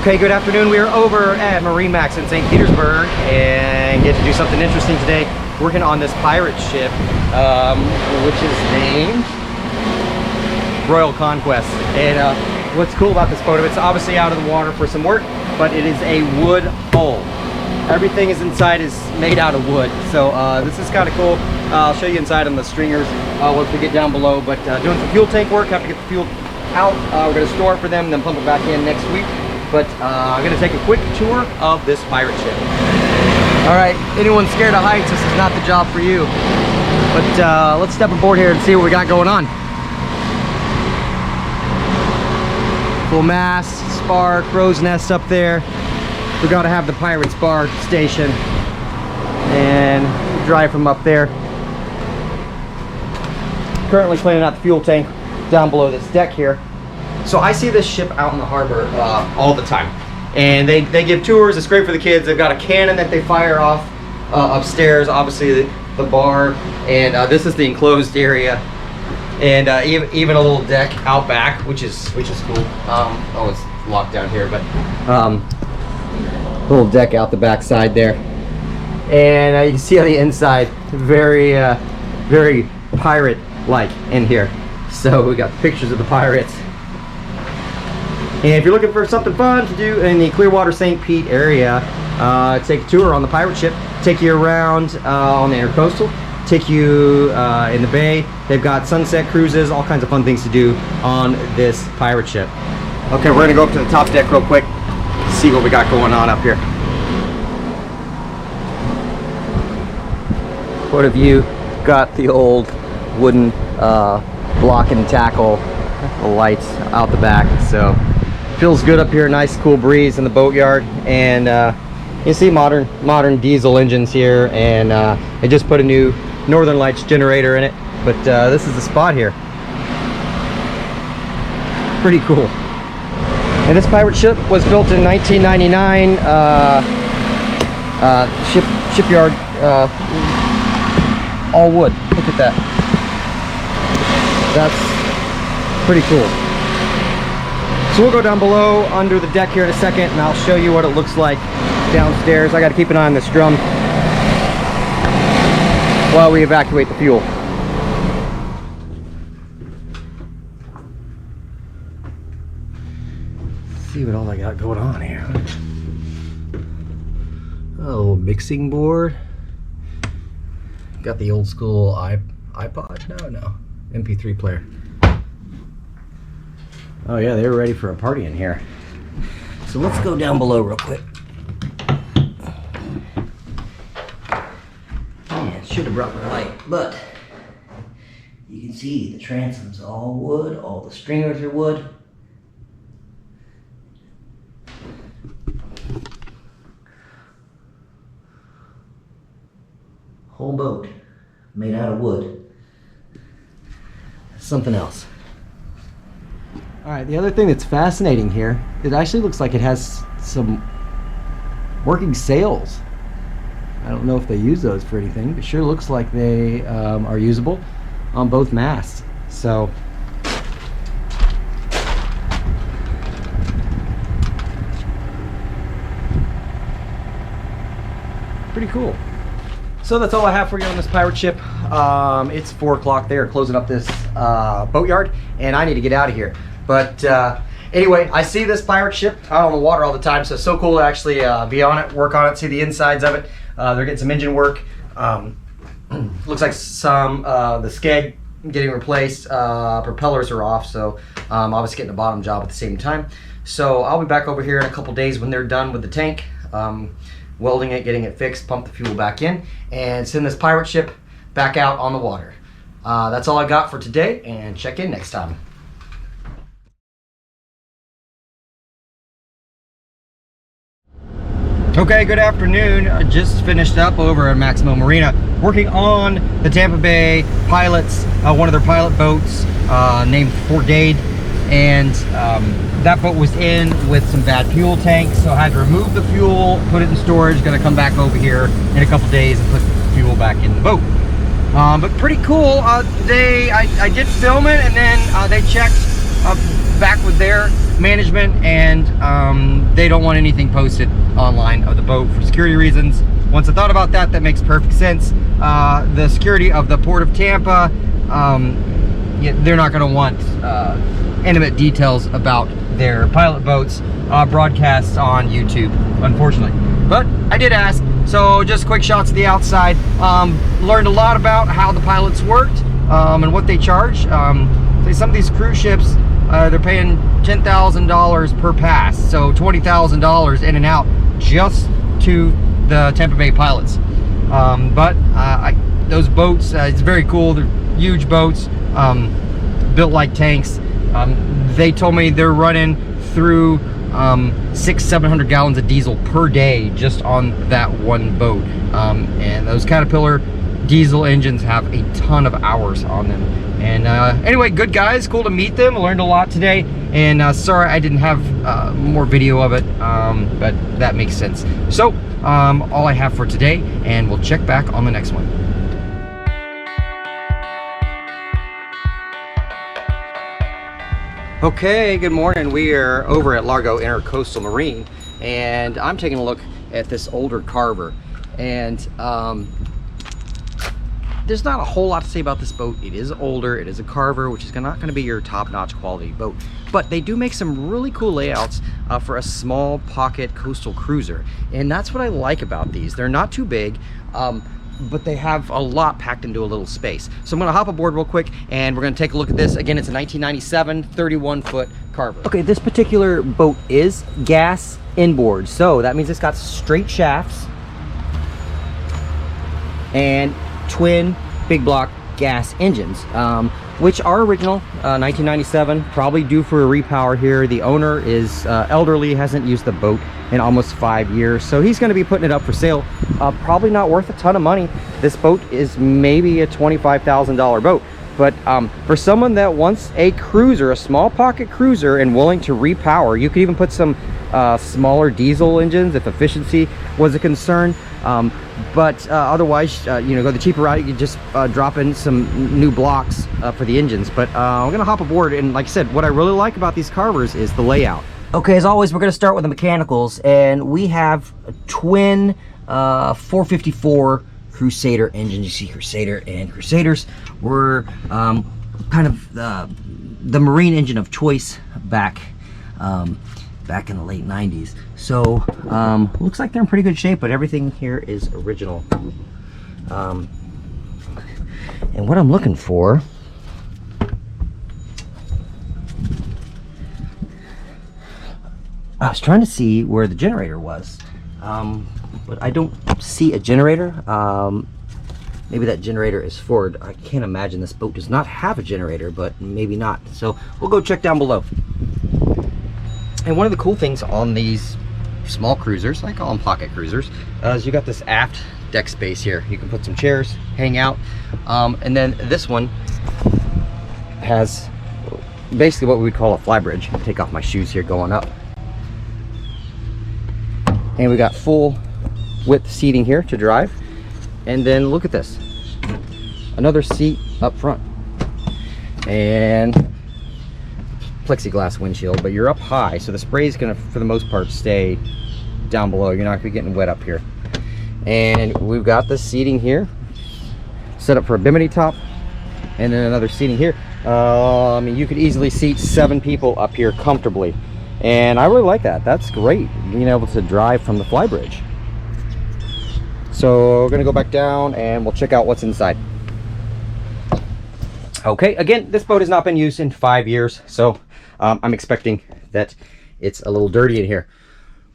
Okay, good afternoon. We are over at MarineMax in St. Petersburg and get to do something interesting today. Working on this pirate ship, which is named Royal Conquest. And what's cool about this boat, it's obviously out of the water for some work, but it is a wood hull. Everything is inside is made out of wood. So this is kind of cool. I'll show you inside on the stringers once we get down below. But doing some fuel tank work, have to get the fuel out. We're going to store it for them, then pump it back in next week. But I'm going to take a quick tour of this pirate ship. All right, anyone scared of heights, this is not the job for you. But let's step aboard here and see what we got going on. Full mast, spar, crow's nest up there. We got to have the pirate's bar station and drive from up there. Currently cleaning out the fuel tank down below this deck here. So I see this ship out in the harbor all the time, and they give tours. It's great for the kids. They've got a cannon that they fire off upstairs, obviously the bar, and this is the enclosed area, and even a little deck out back, which is cool. Oh, it's locked down here, but little deck out the back side there, and you can see on the inside, very very pirate-like in here. So we got pictures of the pirates. And if you're looking for something fun to do in the Clearwater St. Pete area, take a tour on the pirate ship, take you around on the intercoastal, take you in the bay. They've got sunset cruises, all kinds of fun things to do on this pirate ship. Okay, we're gonna go up to the top deck real quick, see what we got going on up here. What have you got? The old wooden block and tackle lights out the back, so feels good up here. Nice cool breeze in the boatyard, and you see modern diesel engines here, and they just put a new Northern Lights generator in it, but this is the spot here. Pretty cool. And this pirate ship was built in 1999. Shipyard, all wood. Look at that. That's pretty cool. So we'll go down below under the deck here in a second, and I'll show you what it looks like downstairs. I got to keep an eye on this drum while we evacuate the fuel. Let's see what all I got going on here. Oh, mixing board. Got the old school iPod? No, MP3 player. Oh yeah, they were ready for a party in here. So let's go down below real quick. Man, should have brought my light, but you can see the transom's all wood, all the stringers are wood. Whole boat made out of wood. Something else. All right, the other thing that's fascinating here, it actually looks like it has some working sails. I don't know if they use those for anything, but sure looks like they are usable on both masts. So pretty cool. So that's all I have for you on this pirate ship. It's 4 o'clock. They are closing up this boatyard, and I need to get out of here. But anyway, I see this pirate ship out on the water all the time, so it's so cool to actually be on it, work on it, see the insides of it. They're getting some engine work. Looks like some the skeg getting replaced, propellers are off, so obviously getting a bottom job at the same time. So I'll be back over here in a couple days when they're done with the tank, welding it, getting it fixed, pump the fuel back in, and send this pirate ship back out on the water. That's all I got for today, and check in next time. Okay, good afternoon. I just finished up over at Maximo Marina working on the Tampa Bay Pilot's, one of their pilot boats named Brigade, and that boat was in with some bad fuel tanks, so I had to remove the fuel, put it in storage. Gonna come back over here in a couple days and put the fuel back in the boat. But pretty cool. I did film it, and then they checked back with their management, and they don't want anything posted online of the boat for security reasons. Once I thought about that, that makes perfect sense. The security of the Port of Tampa, yeah, they're not going to want intimate details about their pilot boats broadcast on YouTube, unfortunately. But I did ask, so just quick shots of the outside. Learned a lot about how the pilots worked and what they charge. Some of these cruise ships, they're paying $10,000 per pass, so $20,000 in and out just to the Tampa Bay Pilots. Those boats, it's very cool. They're huge boats, built like tanks. They told me they're running through 600-700 gallons of diesel per day just on that one boat. And those Caterpillar diesel engines have a ton of hours on them. And anyway, good guys, cool to meet them. I learned a lot today, and sorry I didn't have more video of it, but that makes sense. So all I have for today, and we'll check back on the next one. Okay, good morning. We are over at Largo Intercoastal Marine, and I'm taking a look at this older Carver. And there's not a whole lot to say about this boat. It is older, it is a Carver, which is not going to be your top-notch quality boat, but they do make some really cool layouts for a small pocket coastal cruiser, and that's what I like about these. They're not too big, but they have a lot packed into a little space. So I'm going to hop aboard real quick, and we're going to take a look at this. Again, it's a 1997 31-foot Carver. Okay, this particular boat is gas inboard, so that means it's got straight shafts and twin big block gas engines, which are original, 1997, probably due for a repower here. The owner is elderly, hasn't used the boat in almost 5 years, so he's going to be putting it up for sale. Probably not worth a ton of money. This boat is maybe a $25,000 boat, but for someone that wants a cruiser, a small pocket cruiser, and willing to repower, you could even put some smaller diesel engines if efficiency was a concern. Otherwise, you know, go the cheaper route. You can just drop in some new blocks for the engines. But I'm gonna hop aboard, and like I said, what I really like about these Carvers is the layout. Okay, as always, we're gonna start with the mechanicals, and we have a twin 454 Crusader engines. You see Crusader and Crusaders were kind of the marine engine of choice back in the late 90s. So looks like they're in pretty good shape, but everything here is original. And what I'm looking for, I was trying to see where the generator was, but I don't see a generator. Maybe that generator is forward. I can't imagine this boat does not have a generator, but maybe not. So we'll go check down below. And one of the cool things on these small cruisers, I call them pocket cruisers, is you got this aft deck space here. You can put some chairs, hang out, and then this one has basically what we would call a fly bridge. I'll take off my shoes here going up. And we got full width seating here to drive. And then look at this, another seat up front. And plexiglass windshield, but you're up high, so the spray is going to, for the most part, stay down below. You're not going to be getting wet up here. And we've got the seating here set up for a bimini top, and then another seating here. I mean, you could easily seat 7 people up here comfortably, and I really like that. That's great, being able to drive from the fly bridge. So we're going to go back down and we'll check out what's inside. Okay, again, this boat has not been used in 5 years, so I'm expecting that it's a little dirty in here.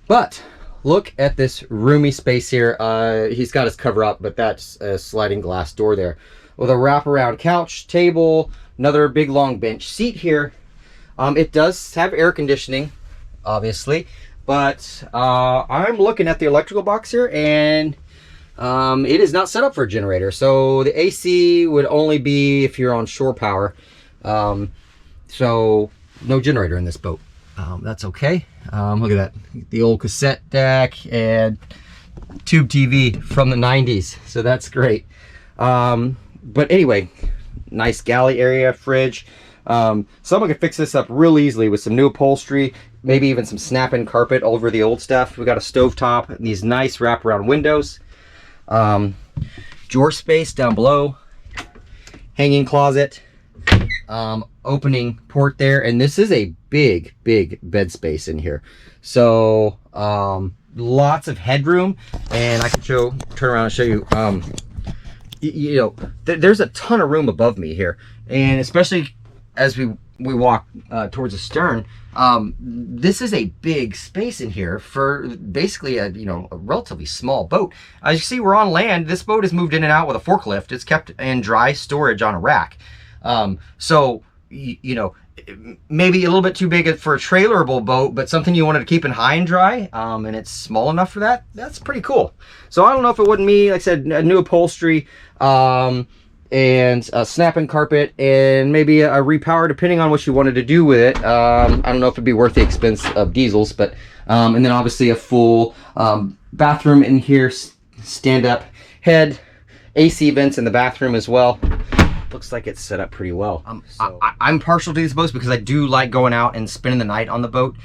But look at this roomy space here. He's got his cover up, but that's a sliding glass door there with a wraparound couch, table, another big long bench seat here. It does have air conditioning, obviously, but I'm looking at the electrical box here, and it is not set up for a generator, so the AC would only be if you're on shore power. So no generator in this boat. That's okay. Look at that, the old cassette deck and tube TV from the 90s, so that's great. But anyway, nice galley area, fridge, Someone could fix this up real easily with some new upholstery, maybe even some snap-in carpet over the old stuff. We got a stovetop and these nice wraparound windows. Drawer space down below, hanging closet, opening port there, and this is a big bed space in here. So lots of headroom, and I can turn around and show you. You know, there's a ton of room above me here, and especially as we walk towards the stern, this is a big space in here for basically a relatively small boat. As you see, we're on land. This boat is moved in and out with a forklift. It's kept in dry storage on a rack. So maybe a little bit too big for a trailerable boat, but something you wanted to keep in high and dry, and it's small enough for that. That's pretty cool. So I don't know if it wouldn't be, like I said, a new upholstery, and a snap-in carpet, and maybe a repower, depending on what you wanted to do with it. I don't know if it'd be worth the expense of diesels, but and then obviously a full bathroom in here, stand-up head, AC vents in the bathroom as well. Looks like it's set up pretty well. I'm partial to these boats because I do like going out and spending the night on the boat.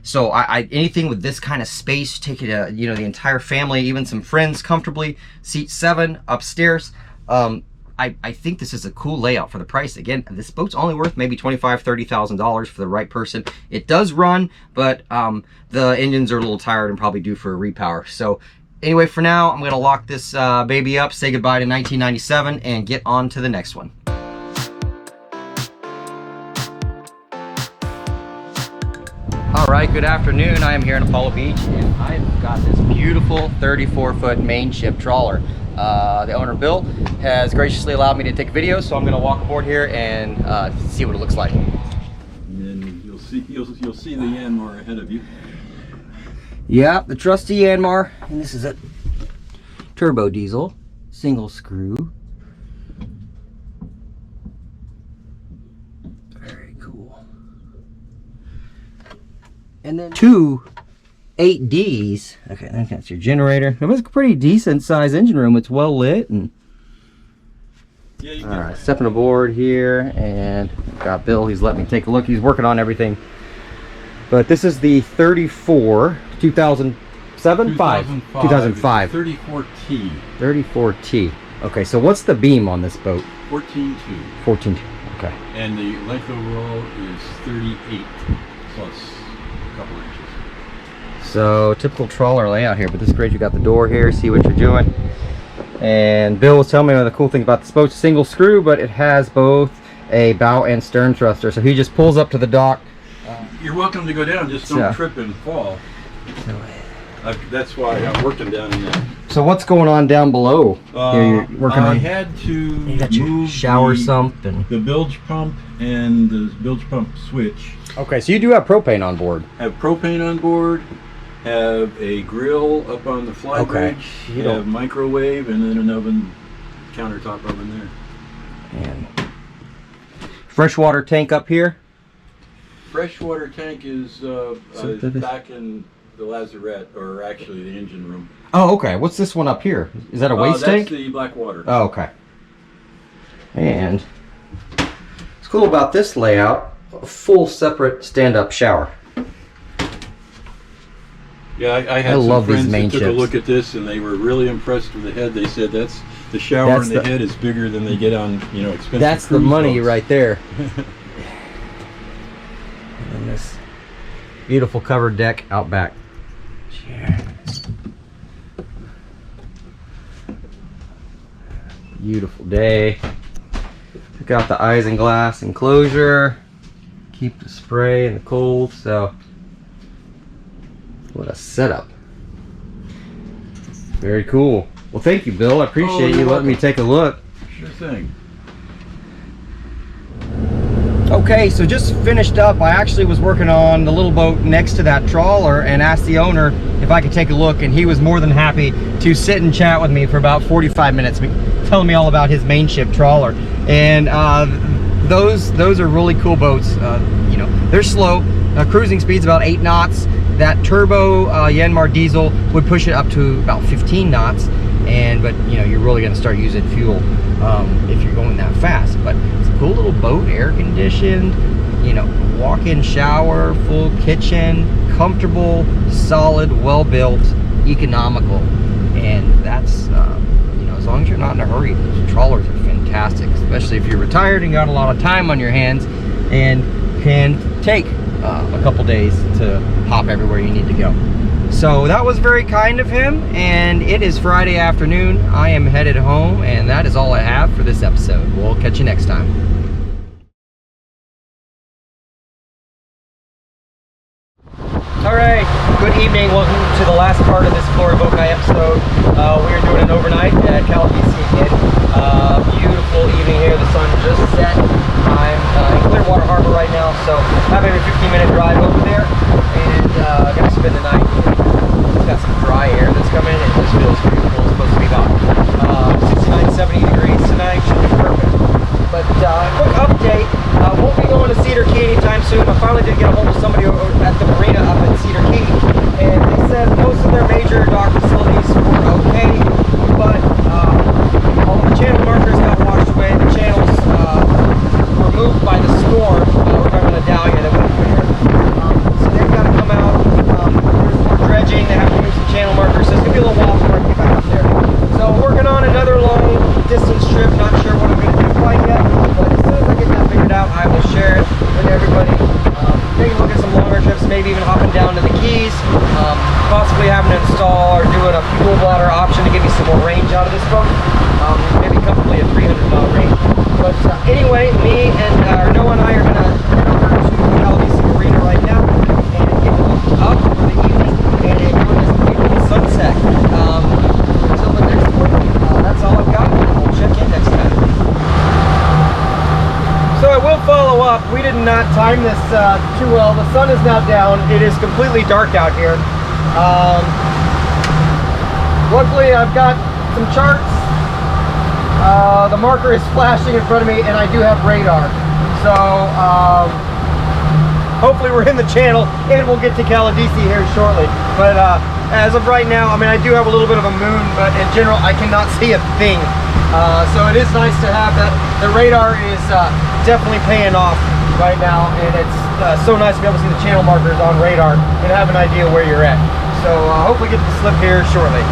So anything with this kind of space, take it the entire family, even some friends comfortably. Seat 7 upstairs. I think this is a cool layout for the price. Again, this boat's only worth maybe $25,000-$30,000 for the right person. It does run, but the engines are a little tired and probably due for a repower. So anyway, for now, I'm gonna lock this baby up, say goodbye to 1997, and get on to the next one. All right, good afternoon. I am here in Apollo Beach, and I've got this beautiful 34-foot MainShip trawler. The owner, Bill, has graciously allowed me to take a video, so I'm gonna walk aboard here and see what it looks like. And then you'll see the Yanmar ahead of you. Yeah, the trusty Yanmar, and this is a turbo diesel, single screw. Very cool. And then two 8Ds. Okay, that's your generator. It was a pretty decent sized engine room. It's well lit, and yeah, all right, stepping aboard here, and got Bill. He's let me take a look. He's working on everything. But this is the 34 2007 2005 34T. 34T. Okay, so what's the beam on this boat? 14.2. 14.2. Okay. And the length overall is 38 plus a couple inches. So typical trawler layout here, but this is great. You got the door here. See what you're doing. And Bill was telling me one of the cool things about this boat: single screw, but it has both a bow and stern thruster. So he just pulls up to the dock. You're welcome to go down, just don't trip and fall. That's why I'm working down in there. So what's going on down below? Here you're working I had to move shower sump and the bilge pump and the bilge pump switch. Okay, so you do have propane on board. Have propane on board, have a grill up on the fly bridge, have microwave, and then an oven, countertop oven there. And freshwater tank up here. Freshwater tank is back in the lazarette, or actually the engine room. Oh, okay. What's this one up here? Is that a waste tank? That's the black water. Oh, okay. And what's cool about this layout, a full separate stand-up shower. Yeah, I had some friends that took a look at this, and they were really impressed with the head. They said the shower and the head is bigger than they get on, expensive. That's the money right there. And this beautiful covered deck out back. Beautiful day. Took out the isinglass enclosure. Keep the spray in the cold. So what a setup. Very cool. Well, thank you, Bill. I appreciate you letting me take a look. Sure thing. Okay, so just finished up. I actually was working on the little boat next to that trawler and asked the owner if I could take a look, and he was more than happy to sit and chat with me for about 45 minutes, telling me all about his MainShip trawler. And those are really cool boats. They're slow. Cruising speed's about 8 knots. That turbo Yanmar diesel would push it up to about 15 knots. but you know, you're really going to start using fuel if you're going that fast. But it's a cool little boat, air conditioned, you know, walk-in shower, full kitchen, comfortable, solid, well built, economical. And that's you know, as long as you're not in a hurry, those trawlers are fantastic, especially if you're retired and got a lot of time on your hands and can take a couple days to hop everywhere you need to go. So that was very kind of him, and it is Friday afternoon. I am headed home, and that is all I have for this episode. We'll catch you next time. All right, good evening. Welcome to the last part of this Florida Boat Guy episode. We are doing an overnight at Calavisi again. Beautiful evening here. The sun just set. I'm in Clearwater Harbor right now, so having a 15-minute drive over there, and gonna spend the night. It's got some dry air that's coming in, and this feels beautiful. It's supposed to be about 69, 70 degrees tonight. Should be perfect. But quick update, won't be going to Cedar Key anytime soon. I finally did get a hold of somebody at the marina up at Cedar Key, and they said most of their major dock facilities were okay, but all of the channel markers got washed away. The channels were moved by the storm. We're talking about a Dahlia that went through here. So they've got to come out. There's more dredging. They have to move some channel markers, so it's going to be a little while before I get back up there. So I'm working on another long distance trip. Not sure what I'm going to do quite yet, but as soon as I get that figured out, I will share it with everybody. Take a look at some longer trips, maybe even hopping down to the Keys, possibly having to install or doing a fuel bladder option to give me some more range out of this boat. Maybe comfortably a 300-mile range. But anyway, me and Noah and I are going to head over to Calavisi Marina right now and get hooked up for the evening and enjoy this beautiful sunset. Until the next one, that's all I've got. We'll check in next time. So I will follow up. We did not time this too well. The sun is now down. It is completely dark out here. Luckily, I've got some charts. The marker is flashing in front of me, and I do have radar. So hopefully we're in the channel, and we'll get to Calavisi here shortly. But as of right now, I mean, I do have a little bit of a moon, but in general, I cannot see a thing. So it is nice to have that. The radar is definitely paying off right now, and it's so nice to be able to see the channel markers on radar and have an idea where you're at. So hopefully get to the slip here shortly.